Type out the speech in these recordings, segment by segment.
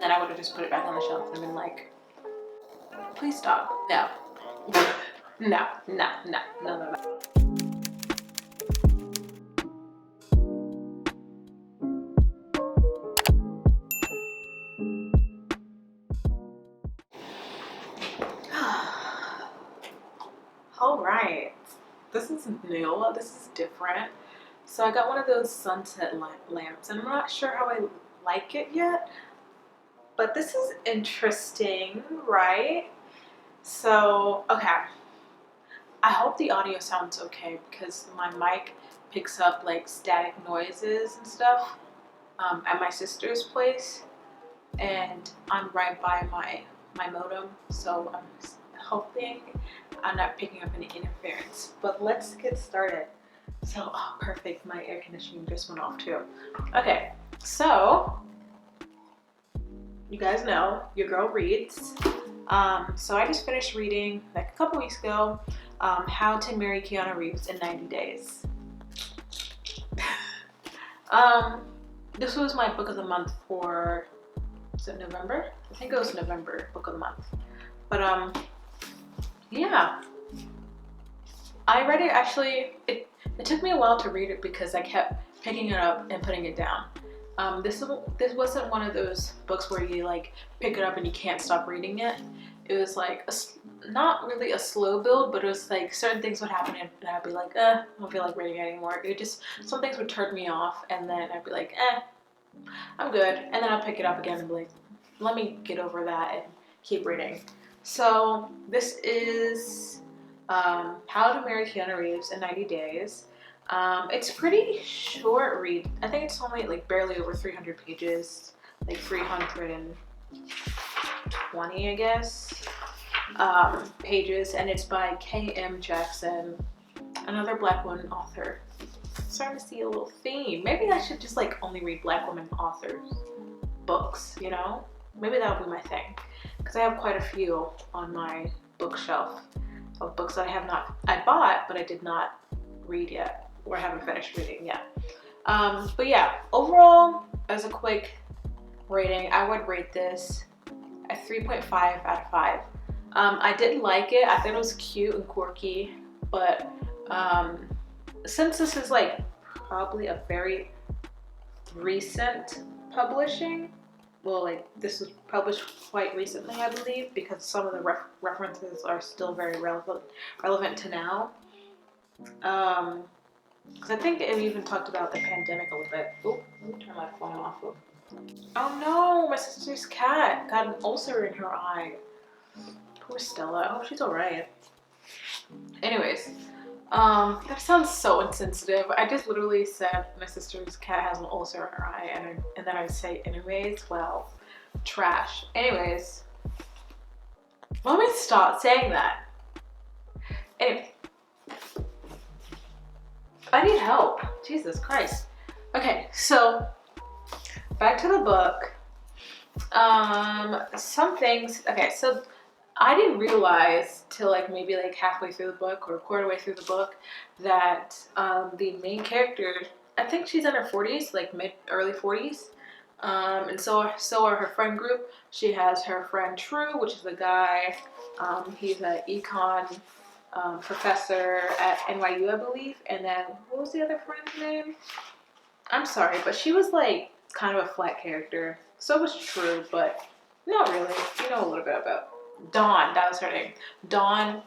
and I would have just put it back on the shelf and been like, please stop. No. No, no, no, no, no, no. All right, this is new, this is different. So I got one of those sunset lamps, and I'm not sure how I like it yet, but this is interesting, right? So, okay, I hope the audio sounds okay because my mic picks up like static noises and stuff at my sister's place, and I'm right by my modem, so I'm hoping I'm not picking up any interference. But let's get started. So, oh, perfect, my air conditioning just went off too. Okay, so you guys know your girl reads. So I just finished reading like a couple weeks ago, How to Marry Keanu Reeves in 90 Days. This was my book of the month for, is it November? I think it was November book of the month. But yeah, I read it actually. It took me a while to read it because I kept picking it up and putting it down. This wasn't one of those books where you like pick it up and you can't stop reading it. It was like not really a slow build, but it was like certain things would happen and I'd be like, I don't feel like reading it anymore. It just, some things would turn me off, and then I'd be like, I'm good. And then I'll pick it up again and be like, let me get over that and keep reading. So this is How to Marry Keanu Reeves in 90 Days. It's pretty short read. I think it's only like barely over 300 pages, like 320, I guess, pages, and it's by K.M. Jackson, another Black woman author. I'm starting to see a little theme. Maybe I should just like only read Black women authors books, you know? Maybe that'll be my thing, because I have quite a few on my bookshelf of books that I bought, but I did not read yet, or haven't finished reading yet. But yeah, overall, as a quick rating, I would rate this a 3.5 out of 5. I did like it. I thought it was cute and quirky, but since this is like probably a very recent publishing, well, like this was published quite recently, I believe, because some of the references are still very relevant to now. Because I think it even talked about the pandemic a little bit. Oh, let me turn my phone off. Oh no, my sister's cat got an ulcer in her eye. Poor Stella. I hope she's alright. Anyways, that sounds so insensitive. I just literally said my sister's cat has an ulcer in her eye, and then I say anyways. Well, trash. Anyways, let me stop saying that. Anyway, I need help. Jesus Christ. Okay, so back to the book. Some things. Okay, so I didn't realize till like maybe like halfway through the book or a quarter way through the book that the main character, I think she's in her 40s, like early 40s. And so are her friend group. She has her friend True, which is a guy. He's an econ professor at NYU, I believe. And then what was the other friend's name? I'm sorry, but she was like kind of a flat character. So was True, but not really. You know a little bit about Dawn. That was her name. Dawn.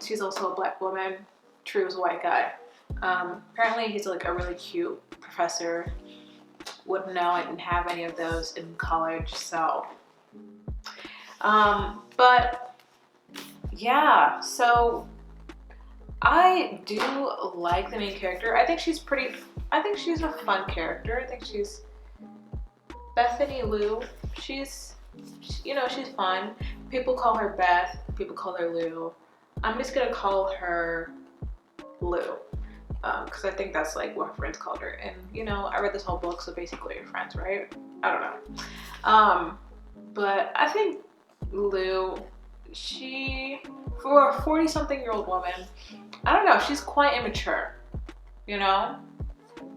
She's also a Black woman. True's a white guy. Apparently he's like a really cute professor. Wouldn't know. I didn't have any of those in college, so. But yeah, so I do like the main character. I think she's a fun character. I think she's Bethany Lou. She's fun. People call her Beth. People call her Lou. I'm just gonna call her Lou, because I think that's like what her friends called her. And I read this whole book, so basically you're friends, right? I don't know. But I think Lou, she, for a 40-something-year-old woman, I don't know, she's quite immature.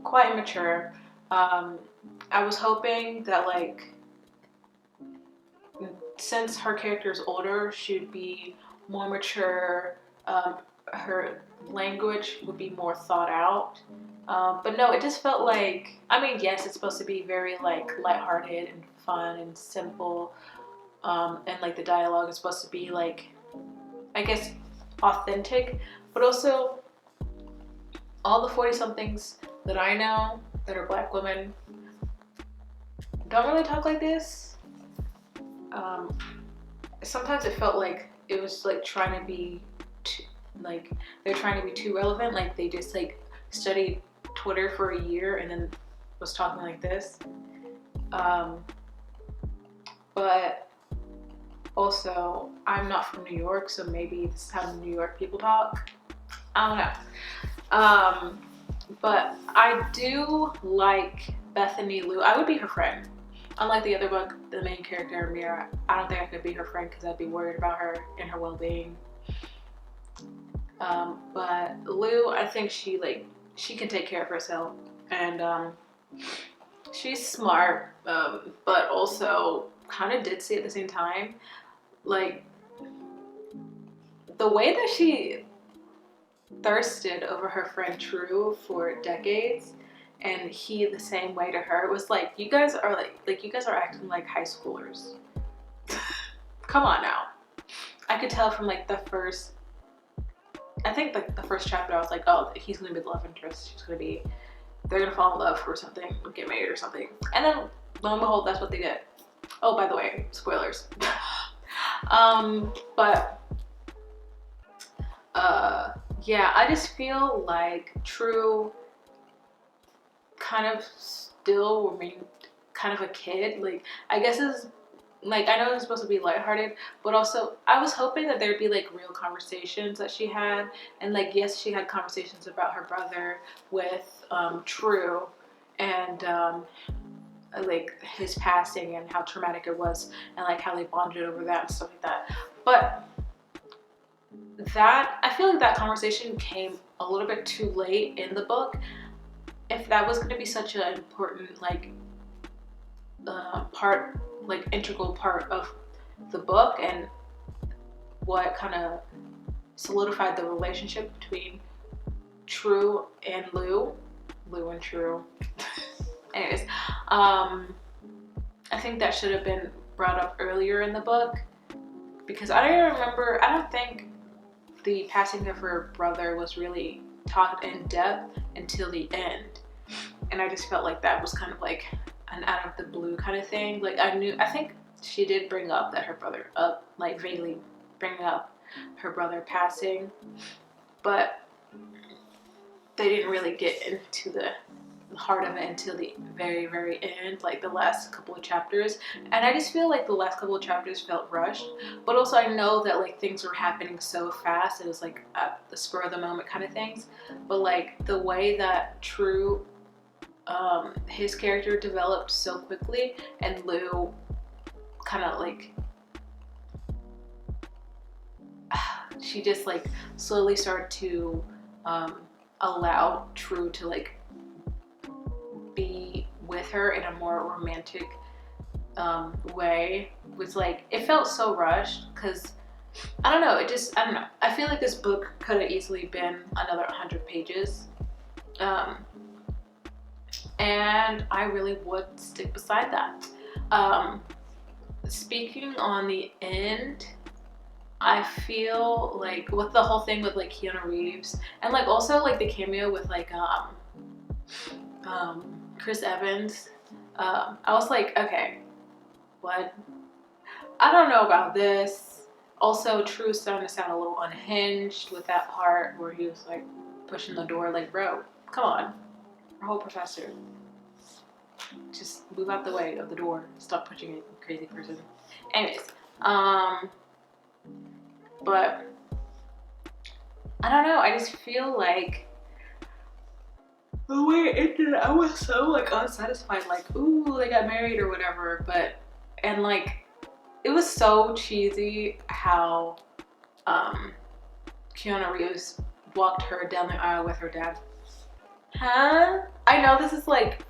Quite immature. I was hoping that like since her character is older, she'd be more mature. Her language would be more thought out. But no, it just felt like, I mean, yes, it's supposed to be very like lighthearted and fun and simple. And like the dialogue is supposed to be like, I guess, authentic, but also all the 40 somethings that I know that are black women don't really talk like this. Sometimes it felt like it was like trying to be like they're trying to be too relevant, like they just like studied Twitter for a year and then was talking like this. But also, I'm not from New York, so maybe this is how New York people talk. I don't know. But I do like Bethany Lou. I would be her friend. Unlike the other book, the main character, Mira, I don't think I could be her friend because I'd be worried about her and her well-being. But Lou, I think she can take care of herself, and she's smart, but also kind of ditzy at the same time. Like the way that she thirsted over her friend True for decades, and he the same way to her. It was like, you guys are you guys are acting like high schoolers. Come on now. I could tell from like the first, I think like the first chapter, I was like, oh, he's gonna be the love interest. They're gonna fall in love or something, get married or something. And then lo and behold, that's what they did. Oh, by the way, spoilers. Yeah, I just feel like True kind of still remained kind of a kid. Like, I guess it's like, I know it's supposed to be lighthearted, but also I was hoping that there'd be like real conversations that she had, and like, yes, she had conversations about her brother with True, and like his passing and how traumatic it was, and like how they bonded over that and stuff like that. But that, I feel like that conversation came a little bit too late in the book. If that was going to be such an important like part, like integral part of the book, and what kind of solidified the relationship between True and Lou and True. Anyways, I think that should have been brought up earlier in the book, because I don't think the passing of her brother was really talked in depth until the end. And I just felt like that was kind of like an out of the blue kind of thing. Like, I think she did bring up that her brother, like vaguely bring up her brother passing, but they didn't really get into the heart of it until the very, very end, like the last couple of chapters. And I just feel like the last couple of chapters felt rushed, but also I know that like things were happening so fast, it was like at the spur of the moment kind of things. But like the way that True, his character developed so quickly, and Lou kind of like she just like slowly started to allow True to like be with her in a more romantic way. Was like, it felt so rushed, because I don't know, I don't know, I feel like this book could have easily been another 100 pages, and I really would stick beside that. Speaking on the end, I feel like with the whole thing with like Keanu Reeves, and like also like the cameo with like Chris Evans, I was like, okay, what? I don't know about this. Also, True's starting to sound a little unhinged with that part where he was like pushing the door, like, bro, come on, our whole professor, just move out the way of the door, stop pushing it, crazy person. Anyways, but I don't know, I just feel like the way it ended, I was so like unsatisfied, like, ooh, they got married or whatever, but, and like, it was so cheesy how Keanu Reeves walked her down the aisle with her dad. Huh? I know this is like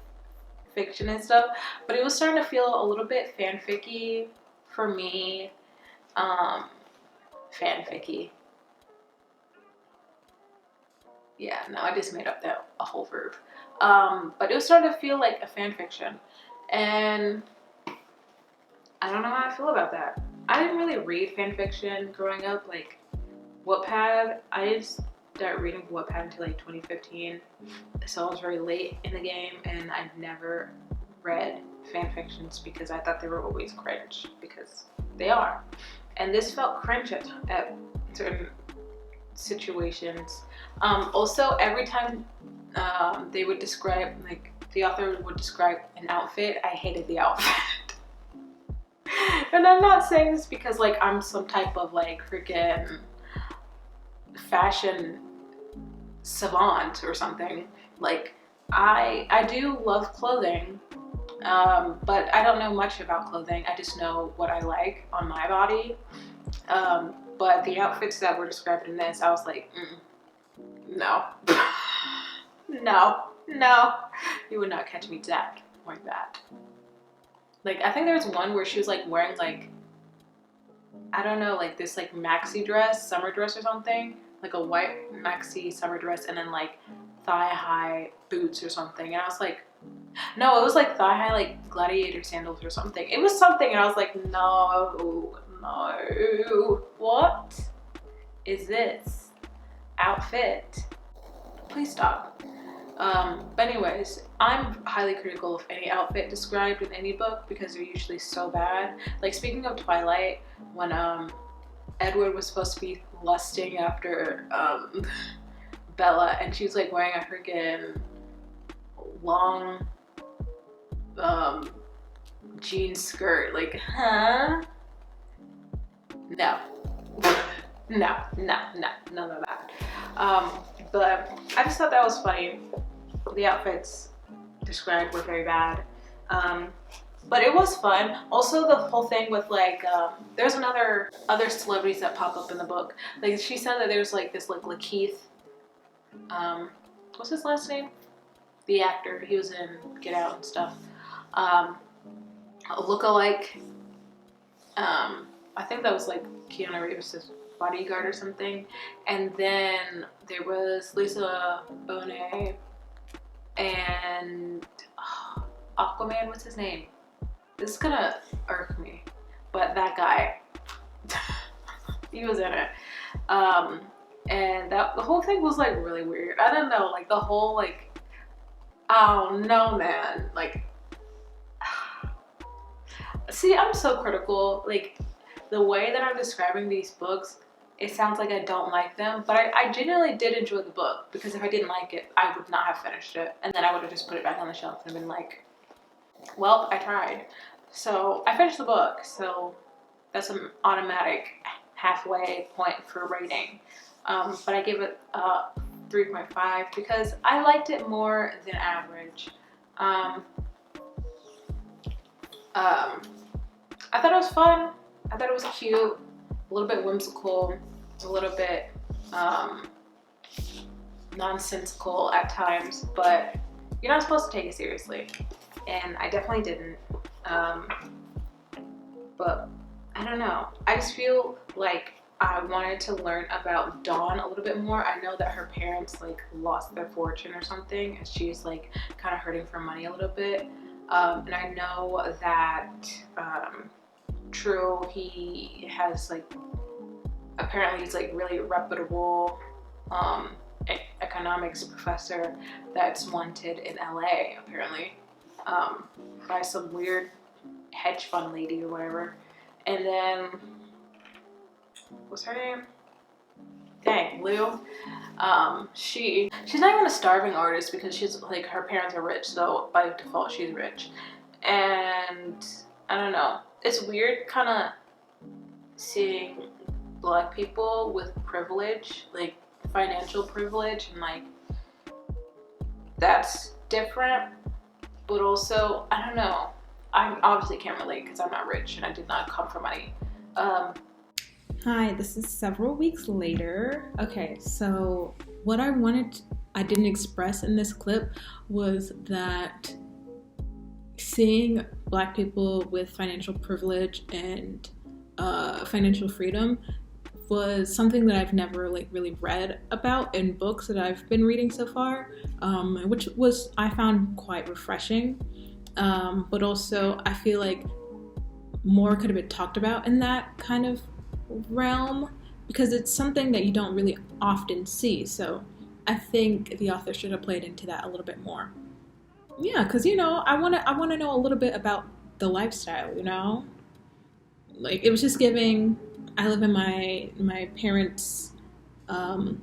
fiction and stuff, but it was starting to feel a little bit fanficky, for me, fanficky. Yeah, no, I just made up a whole verb. But it was starting to feel like a fan fiction. And I don't know how I feel about that. I didn't really read fan fiction growing up, like Wattpad. I didn't start reading Wattpad until like 2015. So I was very late in the game, and I never read fan fictions because I thought they were always cringe, because they are. And this felt cringe at certain situations. Also, every time they would describe, like the author would describe an outfit, I hated the outfit. And I'm not saying this because like I'm some type of like freaking fashion savant or something. Like I do love clothing, but I don't know much about clothing. I just know what I like on my body. But the outfits that were described in this, I was like, no, no, you would not catch me dead like that. Like, I think there was one where she was like wearing like, I don't know, like this like maxi dress, summer dress or something, like a white maxi summer dress, and then like thigh high boots or something. And I was like, no, it was like thigh high like gladiator sandals or something. It was something, and I was like, no, what is this outfit? Please stop. But anyways, I'm highly critical of any outfit described in any book because they're usually so bad. Like, speaking of Twilight, when Edward was supposed to be lusting after Bella, and she was like wearing a freaking long jean skirt, like, huh? No. None of that. But I just thought that was funny. The outfits described were very bad. But it was fun. Also, the whole thing with like, there's other celebrities that pop up in the book. Like, she said that there's like this like Lakeith, what's his last name? The actor. He was in Get Out and stuff. A lookalike. I think that was like Keanu Reeves' bodyguard or something. And then there was Lisa Bonet and Aquaman, what's his name? This is gonna irk me, but that guy, he was in it. And the whole thing was like really weird. I don't know, like the whole like, I don't know, man. Like, see, I'm so critical. Like, the way that I'm describing these books, it sounds like I don't like them, but I genuinely did enjoy the book, because if I didn't like it, I would not have finished it, and then I would have just put it back on the shelf and been like, well, I tried. So I finished the book, so that's an automatic halfway point for rating. But I gave it 3.5 because I liked it more than average. I thought it was fun. I thought it was cute, a little bit whimsical, a little bit nonsensical at times, but you're not supposed to take it seriously, and I definitely didn't. But I don't know, I just feel like I wanted to learn about Dawn a little bit more. I know that her parents like lost their fortune or something, and she's like kind of hurting for money a little bit, and I know that True, he has like, apparently he's like really reputable economics professor that's wanted in LA, apparently, by some weird hedge fund lady or whatever. And then, what's her name? Dang, Lou. She's not even a starving artist because she's like, her parents are rich, so by default she's rich. And I don't know, it's weird kind of seeing Black people with privilege, like financial privilege, and like that's different, but also I don't know, I obviously can't relate because I'm not rich and I did not come from money. Hi, this is several weeks later. Okay, so what I didn't express in this clip was that seeing Black people with financial privilege and financial freedom was something that I've never like really read about in books that I've been reading so far, which was I found quite refreshing. But also I feel like more could have been talked about in that kind of realm because it's something that you don't really often see. So I think the author should have played into that a little bit more. Yeah, because I want to know a little bit about the lifestyle. Like it was just giving. I live in my parents' not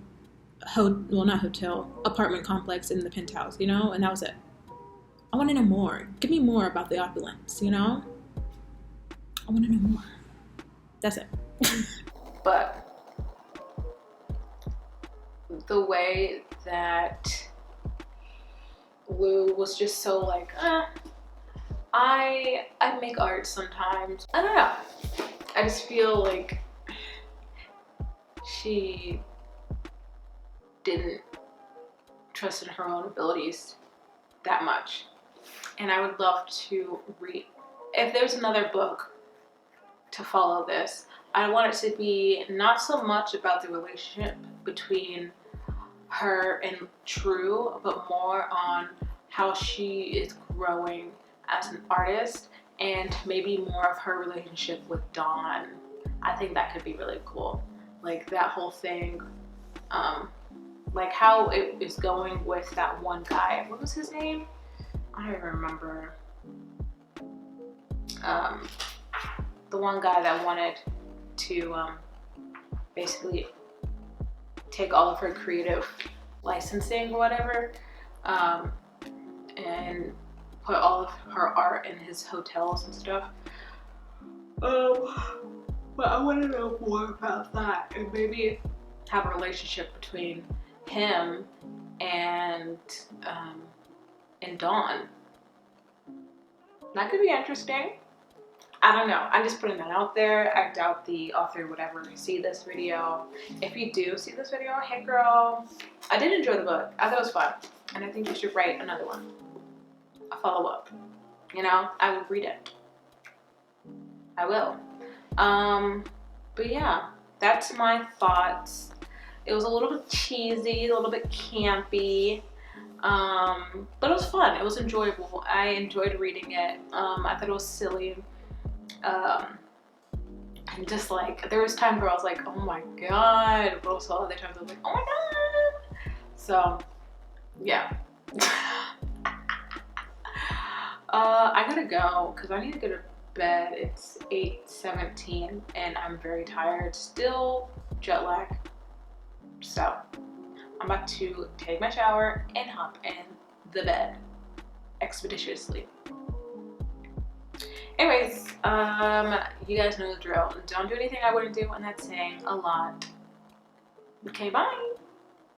hotel, apartment complex in the penthouse, and that was it. I want to know more. Give me more about the opulence, I want to know more. That's it. But the way that Lou was just so like, I make art sometimes. I don't know. I just feel like she didn't trust in her own abilities that much. And I would love to read, if there's another book to follow this, I want it to be not so much about the relationship between her and True, but more on how she is growing as an artist and maybe more of her relationship with Dawn. I think that could be really cool. Like that whole thing, like how it is going with that one guy. What was his name? I don't even remember. The one guy that wanted to basically take all of her creative licensing or whatever, and put all of her art in his hotels and stuff. But I want to know more about that and maybe have a relationship between him and Dawn. That could be interesting. I don't know. I'm just putting that out there. I doubt the author would ever see this video. If you do see this video, hey girl, I did enjoy the book. I thought it was fun. And I think you should write another one. A follow-up. I will read it. I will. But yeah, that's my thoughts. It was a little bit cheesy, a little bit campy. But it was fun. It was enjoyable. I enjoyed reading it. I thought it was silly. And just like, there was times where I was like, oh my god, but also other times I was like, oh my god. So, yeah. I gotta go because I need to go to bed. It's 8:17 and I'm very tired. Still jet lag. So, I'm about to take my shower and hop in the bed expeditiously. Anyways, you guys know the drill. Don't do anything I wouldn't do, and that's saying a lot. Okay, bye.